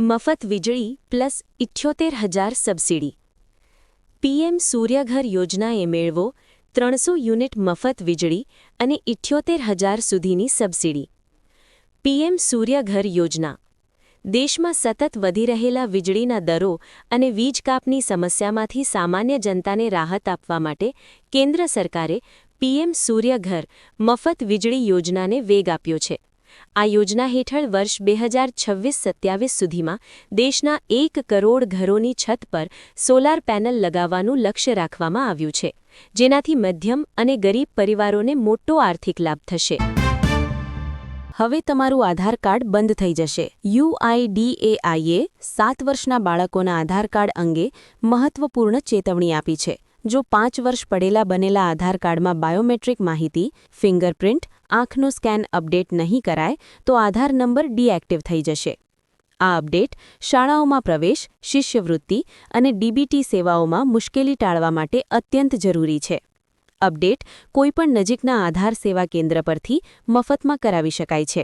મફત વીજળી plus 78,000 subsidy. PM Suryaghar યોજનાએ મેળવો 300 યુનિટ મફત વીજળી અને 78,000 સુધીની સબસિડી. પીએમ સૂર્યઘર યોજના દેશમાં સતત વધી રહેલા વીજળીના દરો અને વીજ કાપની સમસ્યામાંથી સામાન્ય જનતાને રાહત આપવા માટે કેન્દ્ર સરકારે પીએમ સૂર્યઘર મફત વીજળી યોજનાને વેગ આપ્યો છે. આ યોજના હેઠળ વર્ષ 2026-27 સુધીમાં દેશના 1 કરોડ ઘરોની છત પર સોલાર પેનલ લગાવવાનું લક્ષ્ય રાખવામાં આવ્યું છે, જેનાથી મધ્યમ અને ગરીબ પરિવારોને મોટો આર્થિક લાભ થશે. હવે તમારું આધાર કાર્ડ બંધ થઈ જશે. UIDAIએ 7 વર્ષના બાળકોના આધાર કાર્ડ અંગે મહત્વપૂર્ણ ચેતવણી આપી છે. જો 5 વર્ષ પડેલા બનેલા આધાર કાર્ડમાં બાયોમેટ્રિક માહિતી, ફિંગરપ્રિન્ટ, આંખનું સ્કેન અપડેટ નહીં કરાય તો આધાર નંબર ડીએક્ટિવ થઈ જશે. આ અપડેટ શાળાઓમાં પ્રવેશ, શિષ્યવૃત્તિ અને ડીબીટી સેવાઓમાં મુશ્કેલી ટાળવા માટે અત્યંત જરૂરી છે. અપડેટ કોઈપણ નજીકના આધાર સેવા કેન્દ્ર પરથી મફતમાં કરાવી શકાય છે.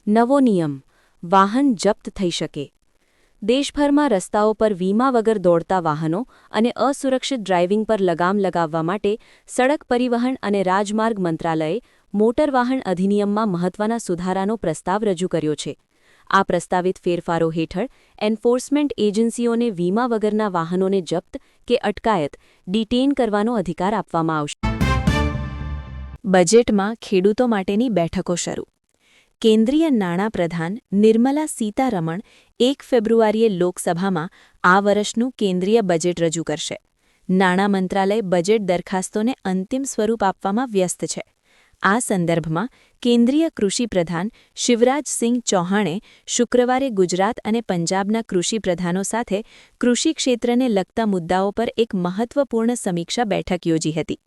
નવો નિયમ: વાહન જપ્ત થઈ શકે. દેશભરમાં રસ્તાઓ પર વીમા વગર દોડતા વાહનો અને અસુરક્ષિત ડ્રાઇવિંગ પર લગામ લગાવવા માટે સડક પરિવહન અને રાજમાર્ગ મંત્રાલયે મોટર વાહન અધિનિયમમાં મહત્વના સુધારાનો પ્રસ્તાવ રજૂ કર્યો છે. આ પ્રસ્તાવિત ફેરફારો હેઠળ એન્ફોર્સમેન્ટ એજન્સીઓને વીમા વગરના વાહનોને જપ્ત કે અટકાયત ડિટેઇન કરવાનો અધિકાર આપવામાં આવશે. બજેટમાં ખેડૂતો માટેની બેઠકો શરૂ. કેન્દ્રીય નાણાં પ્રધાન નિર્મલા સીતારમણ 1 ફેબ્રુઆરીએ લોકસભામાં આ વર્ષનું કેન્દ્રીય બજેટ રજૂ કરશે. નાણાં મંત્રાલય બજેટ દરખાસ્તોને અંતિમ સ્વરૂપ આપવામાં વ્યસ્ત છે. આ સંદર્ભમાં કેન્દ્રીય કૃષિ પ્રધાન શિવરાજસિંહ ચૌહાણે શુક્રવારે ગુજરાત અને પંજાબના કૃષિ પ્રધાનો સાથે કૃષિ ક્ષેત્રને લગતા મુદ્દાઓ પર એક મહત્વપૂર્ણ સમીક્ષા બેઠક યોજી હતી.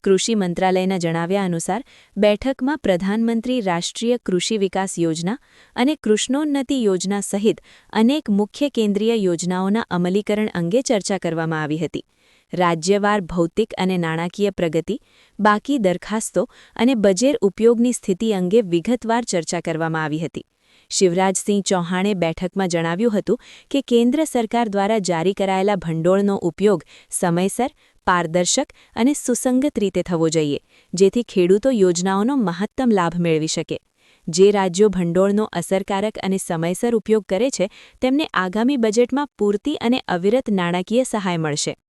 કૃષિ મંત્રાલયના જણાવ્યા અનુસાર બેઠકમાં પ્રધાનમંત્રી રાષ્ટ્રીય કૃષિ વિકાસ યોજના અને કૃષ્ણોન્નતિ યોજના સહિત અનેક મુખ્ય કેન્દ્રીય યોજનાઓના અમલીકરણ અંગે ચર્ચા કરવામાં આવી હતી. રાજ્યવાર ભૌતિક અને નાણાકીય પ્રગતિ, બાકી દરખાસ્તો અને બજેટ ઉપયોગની સ્થિતિ અંગે વિગતવાર ચર્ચા કરવામાં આવી હતી. શિવરાજસિંહ ચૌહાણે બેઠકમાં જણાવ્યું હતું કે કેન્દ્ર સરકાર દ્વારા જારી કરાયેલા ભંડોળનો ઉપયોગ સમયસર, પારદર્શક અને સુસંગત રીતે થવો જોઈએ, જેથી ખેડૂતો યોજનાઓનો મહત્તમ લાભ મેળવી શકે. જે રાજ્યો ભંડોળનો અસરકારક અને સમયસર ઉપયોગ કરે છે તેમને આગામી બજેટમાં પૂરતી અને અવિરત નાણાકીય સહાય મળશે.